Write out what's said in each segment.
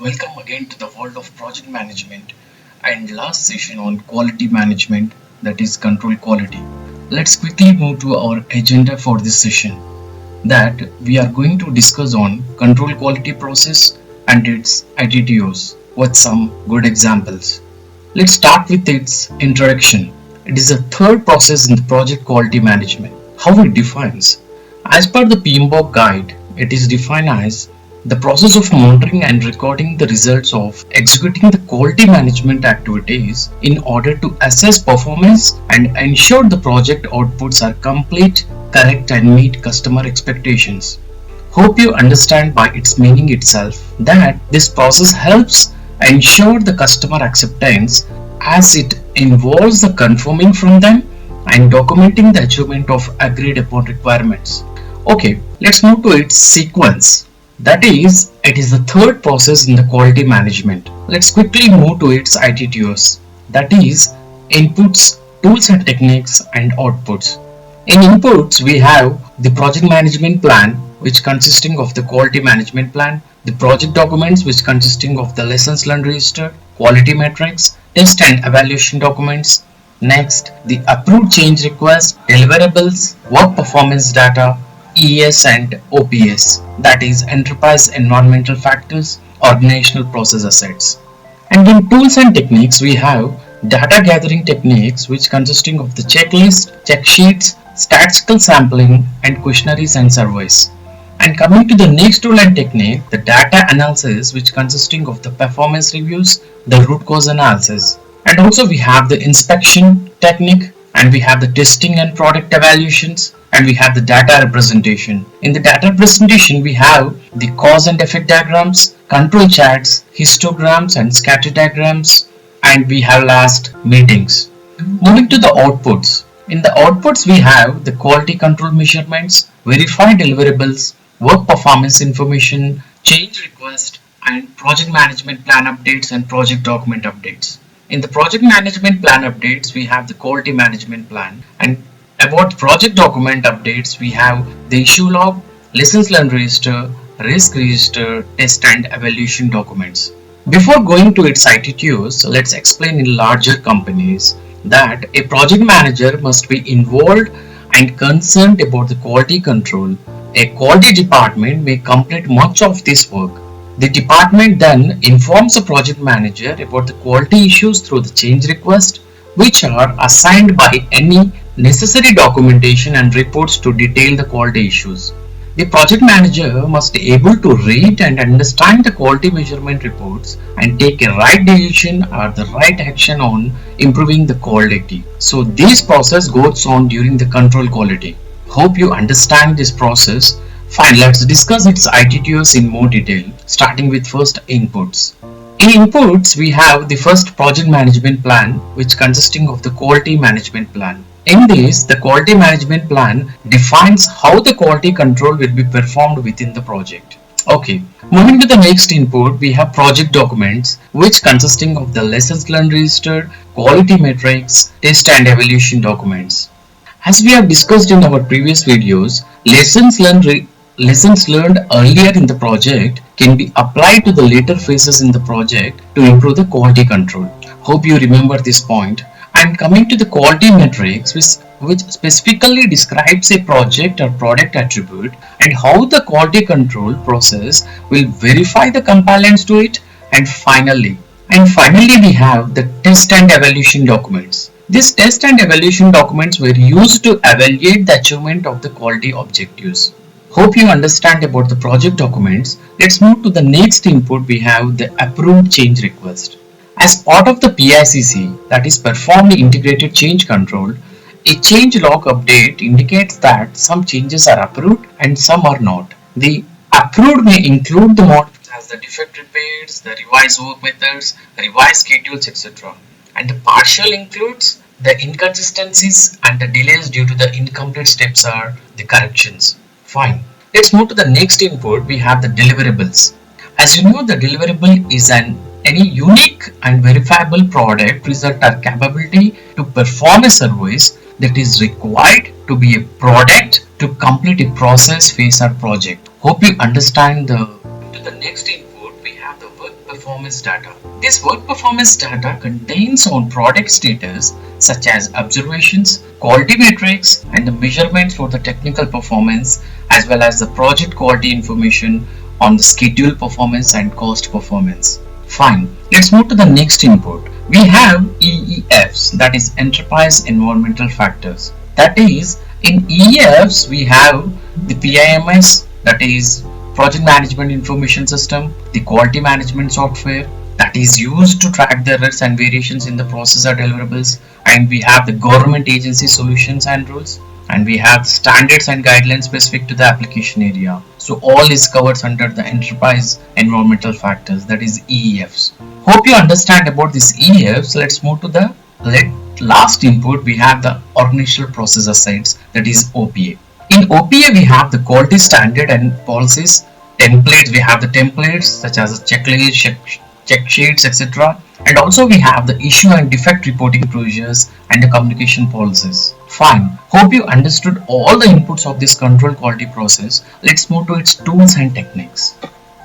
Welcome again to the world of project management and last session on quality management, that is control quality. Let's quickly move to our agenda for this session, that we are going to discuss on control quality process and its ITTOs with some good examples. Let's start with its introduction. It is the third process in the project quality management. How it defines? As per the PMBOK guide, it is defined as the process of monitoring and recording the results of executing the quality management activities in order to assess performance and ensure the project outputs are complete, correct, and meet customer expectations. Hope you understand by its meaning itself that this process helps ensure the customer acceptance as it involves the confirming from them and documenting the achievement of agreed upon requirements. Okay, let's move to its sequence. That is, it is the third process in the quality management. Let's quickly move to its ITTOs. That is, inputs, tools and techniques, and outputs. In inputs, we have the project management plan, which consisting of the quality management plan, the project documents, which consisting of the lessons learned register, quality metrics, test and evaluation documents. Next, the approved change request, deliverables, work performance data, ES and OPS, that is enterprise environmental factors, organizational process assets. And in tools and techniques, we have data gathering techniques, which consisting of the checklist, check sheets, statistical sampling, and questionnaires and surveys. And coming to the next tool and technique, the data analysis, which consisting of the performance reviews, the root cause analysis. And also we have the inspection technique, and we have the testing and product evaluations, and we have the data representation. In the data representation, we have the cause and effect diagrams, control charts, histograms and scatter diagrams, and we have last meetings. Moving to the outputs. In the outputs, we have the quality control measurements, verified deliverables, work performance information, change request, and project management plan updates and project document updates. In the project management plan updates, we have the quality management plan, and about project document updates, we have the issue log, lessons learned register, risk register, test and evaluation documents. Before going to its ITTOs, let's explain in larger companies that a project manager must be involved and concerned about the quality control. A quality department may complete much of this work. The department then informs the project manager about the quality issues through the change request, which are assigned by any necessary documentation and reports to detail the quality issues. The project manager must be able to read and understand the quality measurement reports and take a right decision or the right action on improving the quality. So this process goes on during the control quality. Hope you understand this process. Fine, let's discuss its ITTOs in more detail, starting with first inputs. In inputs, we have the first project management plan, which consisting of the quality management plan. In this, the quality management plan defines how the quality control will be performed within the project. Okay, moving to the next input, we have project documents, which consisting of the lessons learned register, quality metrics, test and evaluation documents. As we have discussed in our previous videos, lessons learned earlier in the project can be applied to the later phases in the project to improve the quality control. Hope you remember this point. And coming to the quality metrics, which specifically describes a project or product attribute and how the quality control process will verify the compliance to it. And finally, we have the test and evaluation documents. These test and evaluation documents were used to evaluate the achievement of the quality objectives. Hope you understand about the project documents. Let's move to the next input. We have the approved change request. As part of the PICC, that is performed integrated change control, a change log update indicates that some changes are approved and some are not. The approved may include the modules as the defect repairs, the revised work methods, revised schedules, etc. And the partial includes the inconsistencies and the delays due to the incomplete steps are the corrections. Fine. Let's move to the next input. We have the deliverables. As you know, the deliverable is any unique and verifiable product, result or capability to perform a service that is required to be a product to complete a process, phase or project. Hope you understand the next input. We have the work performance data. This work performance data contains on product status such as observations, quality metrics, and the measurements for the technical performance as well as the project quality information on the schedule performance and cost performance. Fine, let's move to the next input. We have EEFs, that is Enterprise Environmental Factors. That is, in EEFs we have the PIMS, that is Project Management Information System, the quality management software that is used to track the errors and variations in the process or deliverables, and we have the government agency solutions and rules, and we have standards and guidelines specific to the application area. So all is covered under the enterprise environmental factors, that is EEFs. Hope you understand about this EEFs. Let's move to the last input. We have the organizational process asides, that is OPA. In OPA we have the quality standard and policies, templates. We have the templates such as a checklist, check sheets, etc. And also we have the issue and defect reporting procedures and the communication policies. Fine. Hope you understood all the inputs of this control quality process. Let's move to its tools and techniques.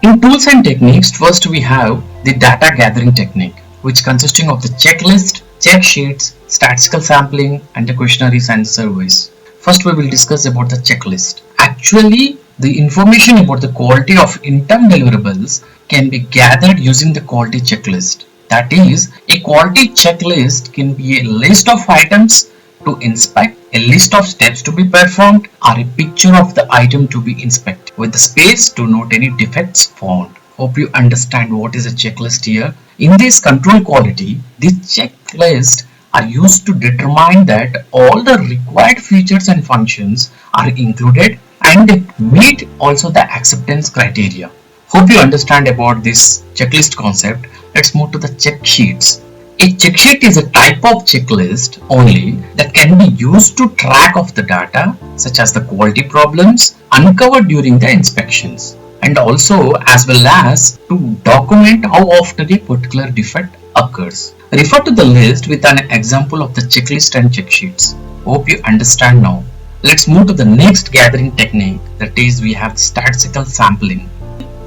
In tools and techniques, first we have the data gathering technique, which consisting of the checklist, check sheets, statistical sampling, and the questionnaires and surveys. First we will discuss about the checklist. Actually, the information about the quality of interim deliverables can be gathered using the quality checklist. That is, a quality checklist can be a list of items to inspect, a list of steps to be performed, or a picture of the item to be inspected with the space to note any defects found. Hope you understand what is a checklist here. In this control quality, the checklist are used to determine that all the required features and functions are included and meet also the acceptance criteria. Hope you understand about this checklist concept. Let's move to the check sheets. A check sheet is a type of checklist only that can be used to track of the data such as the quality problems uncovered during the inspections, and also as well as to document how often a particular defect occurs. Refer to the list with an example of the checklist and check sheets. Hope you understand now. Let's move to the next gathering technique, that is we have statistical sampling.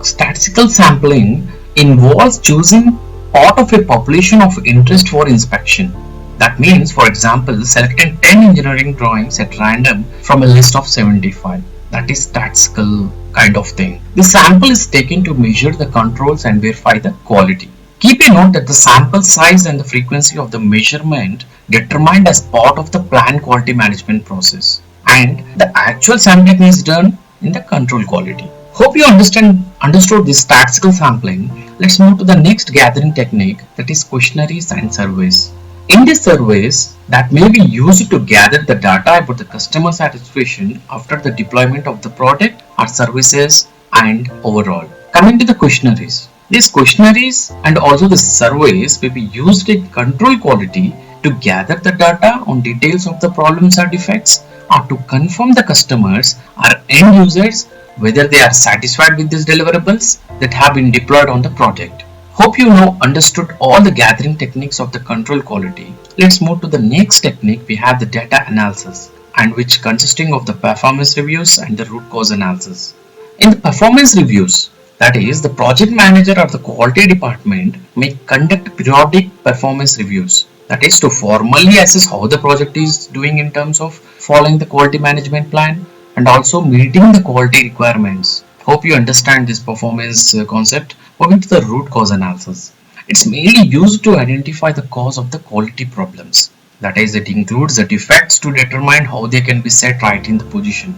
Statistical sampling involves choosing part of a population of interest for inspection. That means, for example, selecting 10 engineering drawings at random from a list of 75. That is statistical kind of thing. The sample is taken to measure the controls and verify the quality. Keep a note that the sample size and the frequency of the measurement determined as part of the planned quality management process, and the actual sampling is done in the control quality. Hope you understood this statistical sampling. Let's move to the next gathering technique, that is questionnaires and surveys. In these surveys that may be used to gather the data about the customer satisfaction after the deployment of the product or services and overall. Coming to the questionnaires. These questionnaires and also the surveys may be used in control quality to gather the data on details of the problems or defects, or to confirm the customers or end users whether they are satisfied with these deliverables that have been deployed on the project. Hope you now understood all the gathering techniques of the control quality. Let's move to the next technique. We have the data analysis, and which consisting of the performance reviews and the root cause analysis. In the performance reviews, that is, the project manager or the quality department may conduct periodic performance reviews. That is to formally assess how the project is doing in terms of following the quality management plan and also meeting the quality requirements. Hope you understand this performance concept. Moving to the root cause analysis. It's mainly used to identify the cause of the quality problems. That is, it includes the defects to determine how they can be set right in the position.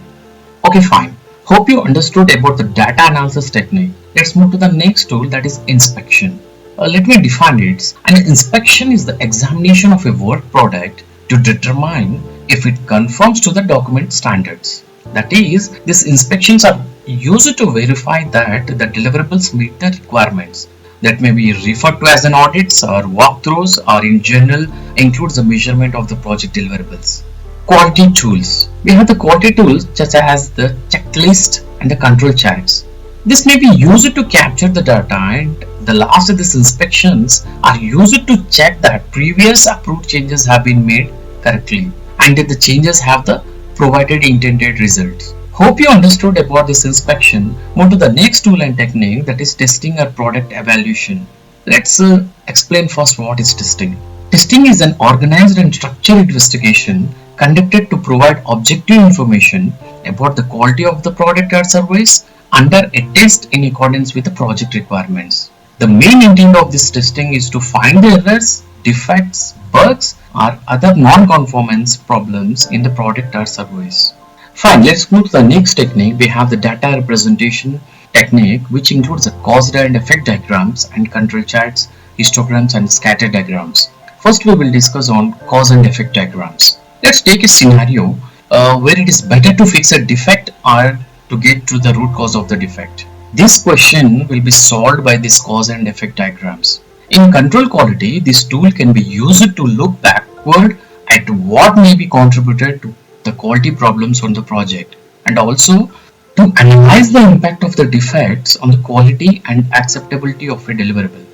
Okay, fine. Hope you understood about the data analysis technique. Let's move to the next tool, that is inspection. Let me define it. An inspection is the examination of a work product to determine if it conforms to the document standards. That is, these inspections are used to verify that the deliverables meet the requirements. That may be referred to as an audits or walkthroughs, or in general includes the measurement of the project deliverables. Quality tools. We have the quality tools such as the checklist and the control charts. This may be used to capture the data, and the last of these inspections are used to check that previous approved changes have been made correctly and that the changes have the provided intended results. Hope you understood about this inspection. Move to the next tool and technique, that is testing or product evaluation. Let's explain first what is testing. Testing is an organized and structured investigation conducted to provide objective information about the quality of the product or service under a test in accordance with the project requirements. The main intent of this testing is to find the errors, defects, bugs, or other non-conformance problems in the product or service. Fine, let's move to the next technique. We have the data representation technique, which includes the cause and effect diagrams and control charts, histograms, and scatter diagrams. First, we will discuss on cause and effect diagrams. Let's take a scenario where it is better to fix a defect or to get to the root cause of the defect. This question will be solved by this cause and effect diagrams. In control quality, this tool can be used to look backward at what may be contributed to the quality problems on the project, and also to analyze the impact of the defects on the quality and acceptability of a deliverable.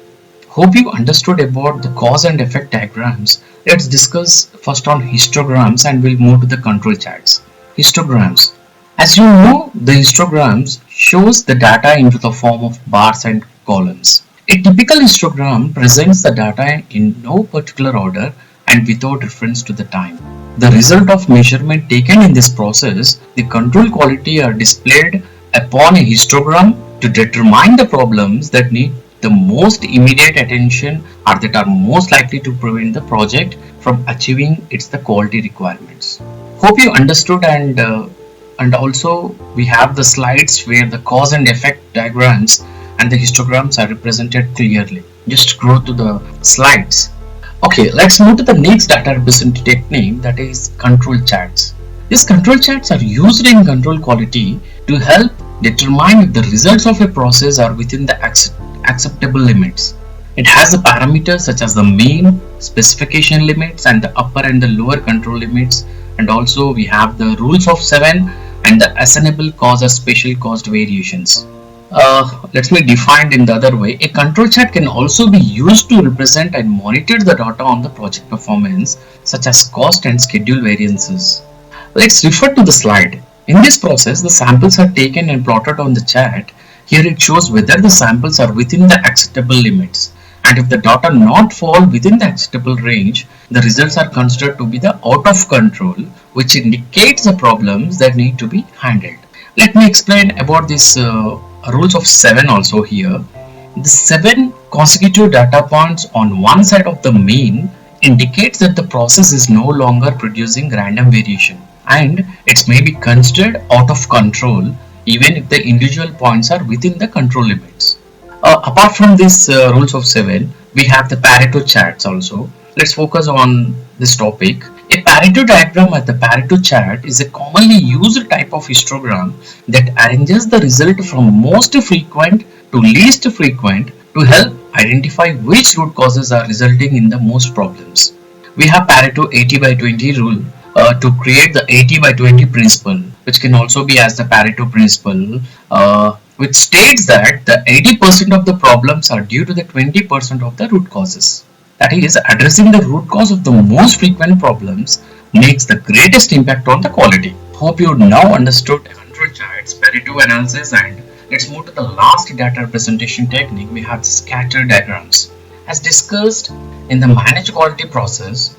Hope you understood about the cause and effect diagrams. Let's discuss first on histograms and we'll move to the control charts. Histograms. As you know, the histograms shows the data into the form of bars and columns. A typical histogram presents the data in no particular order and without reference to the time. The result of measurement taken in this process, the control quality are displayed upon a histogram to determine the problems that need the most immediate attention or that are most likely to prevent the project from achieving its the quality requirements. Hope you understood, and also we have the slides where the cause and effect diagrams and the histograms are represented clearly. Just scroll to the slides. Okay, let's move to the next data representation technique, that is control charts. These control charts are used in control quality to help determine if the results of a process are within the acceptable limits. It has the parameters such as the mean, specification limits, and the upper and the lower control limits, and also we have the rules of 7 and the assignable cause or special cost variations. Let me define in the other way. A control chart can also be used to represent and monitor the data on the project performance, such as cost and schedule variances. Let's refer to the slide. In this process, the samples are taken and plotted on the chart. Here it shows whether the samples are within the acceptable limits, and if the data not fall within the acceptable range, the results are considered to be the out of control, which indicates the problems that need to be handled. Let me explain about this rules of 7 also here. The 7 consecutive data points on one side of the mean indicates that the process is no longer producing random variation, and it may be considered out of control even if the individual points are within the control limits. Apart from this rules of 7, we have the Pareto charts also. Let's focus on this topic. A Pareto diagram at the Pareto chart is a commonly used type of histogram that arranges the result from most frequent to least frequent to help identify which root causes are resulting in the most problems. We have Pareto 80/20 rule to create the 80/20 principle, which can also be as the Pareto principle, which states that the 80% of the problems are due to the 20% of the root causes. That is, addressing the root cause of the most frequent problems makes the greatest impact on the quality. Hope you now understood control charts, Pareto analysis, and let's move to the last data representation technique. We have scatter diagrams. As discussed in the managed quality process,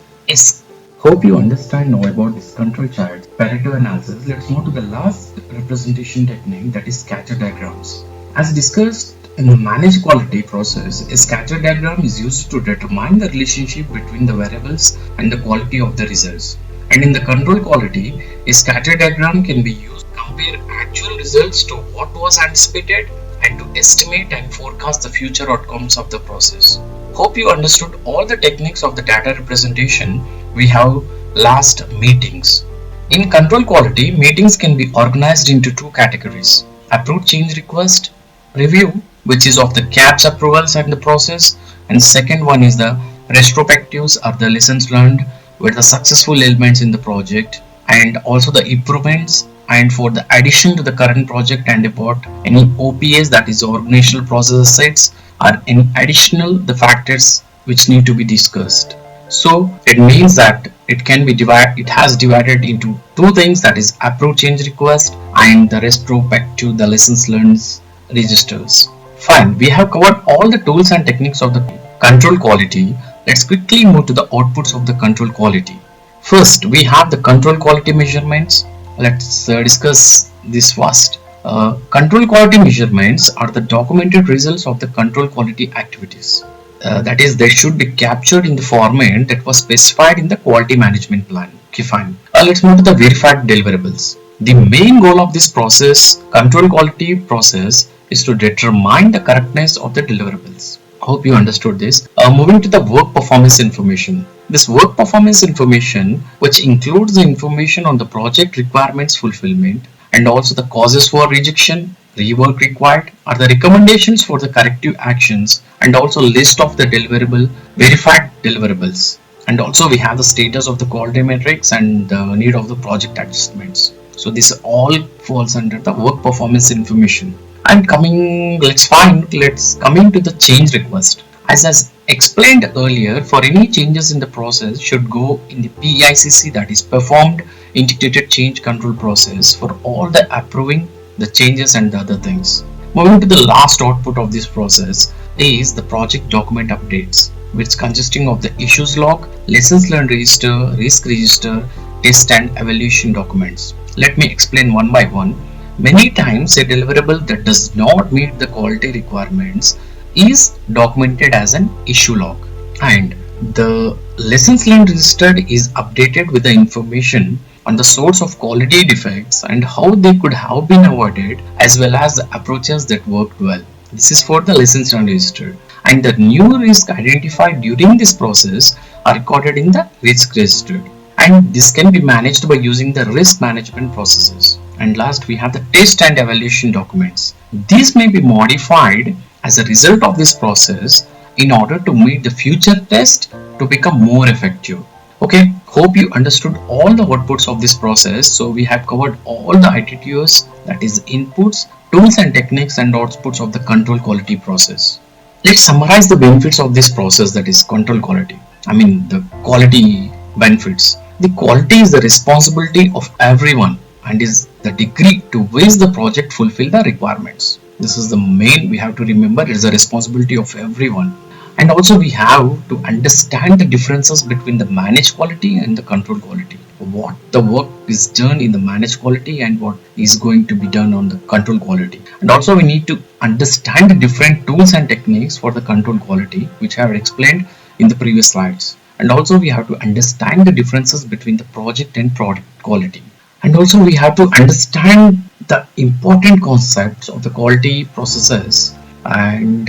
hope you understand now about this control charts, Pareto analysis. Let's move to the last representation technique, that is scatter diagrams. As discussed in the managed quality process, a scatter diagram is used to determine the relationship between the variables and the quality of the results. And in the control quality, a scatter diagram can be used to compare actual results to what was anticipated and to estimate and forecast the future outcomes of the process. Hope you understood all the techniques of the data representation we have last meetings. In control quality, meetings can be organized into two categories: approved change request, review, which is of the CAPS approvals and the process, and second one is the retrospectives or the lessons learned with the successful elements in the project, and also the improvements and for the addition to the current project, and about any OPS, that is organizational process assets, or any additional the factors which need to be discussed. So it means that it can be divided, it has divided into two things, that is approved change request and the rest row back to the lessons learned registers. Fine, we have covered all the tools and techniques of the control quality. Let's quickly move to the outputs of the control quality. First, we have the control quality measurements. Let's discuss this first. Control quality measurements are the documented results of the control quality activities. That is, they should be captured in the format that was specified in the quality management plan. Okay, fine. Let's move to the verified deliverables. The main goal of this process, control quality process, is to determine the correctness of the deliverables. Hope you understood this. Moving to the work performance information. This work performance information, which includes the information on the project requirements fulfillment and also the causes for rejection, rework required, are the recommendations for the corrective actions, and also list of the deliverable verified deliverables. And also we have the status of the quality metrics and the need of the project adjustments. So this all falls under the work performance information. And coming to the change request. As explained earlier, for any changes in the process should go in the PICC, that is performed integrated change control process, for all the approving the changes and the other things. Moving to the last output of this process is the project document updates, which consisting of the issues log, lessons learned register, risk register, test and evaluation documents. Let me explain one by one. Many times a deliverable that does not meet the quality requirements is documented as an issue log, and the lessons learned registered is updated with the information on the source of quality defects and how they could have been avoided, as well as the approaches that worked well. This is for the lessons learned registered, and the new risk identified during this process are recorded in the risk registered, and this can be managed by using the risk management processes. And last, we have the test and evaluation documents. These may be modified as a result of this process in order to meet the future test to become more effective. Okay, hope you understood all the outputs of this process. So we have covered all the ITTOS, that is inputs, tools and techniques and outputs of the control quality process. Let's summarize the benefits of this process, that is control quality. The quality benefits. The quality is the responsibility of everyone and is the degree to which the project fulfill the requirements. This is the main we have to remember. It is the responsibility of everyone. And also we have to understand the differences between the managed quality and the control quality. What the work is done in the managed quality and what is going to be done on the control quality. And also we need to understand the different tools and techniques for the control quality, which I have explained in the previous slides. And also we have to understand the differences between the project and product quality. And also we have to understand the important concepts of the quality processes, and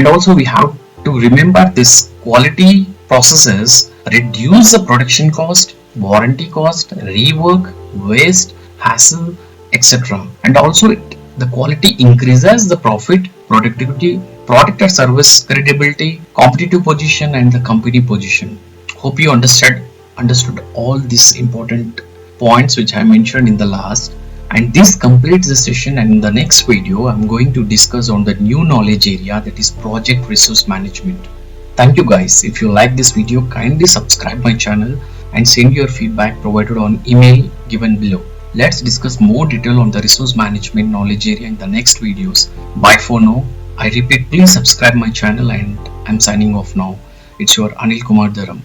also we have to remember this quality processes reduce the production cost, warranty cost, rework, waste, hassle, etc. And also the quality increases the profit, productivity, product or service credibility, competitive position and the company position. Hope you understood all these important points which I mentioned in the last. And this completes the session, and in the next video I'm going to discuss on the new knowledge area, that is project resource management. Thank you guys. If you like this video, kindly subscribe my channel and send your feedback provided on email given below. Let's discuss more detail on the resource management knowledge area in the next videos. Bye for now. I repeat, please subscribe my channel, and I'm signing off now. It's your Anil Kumar Dharam.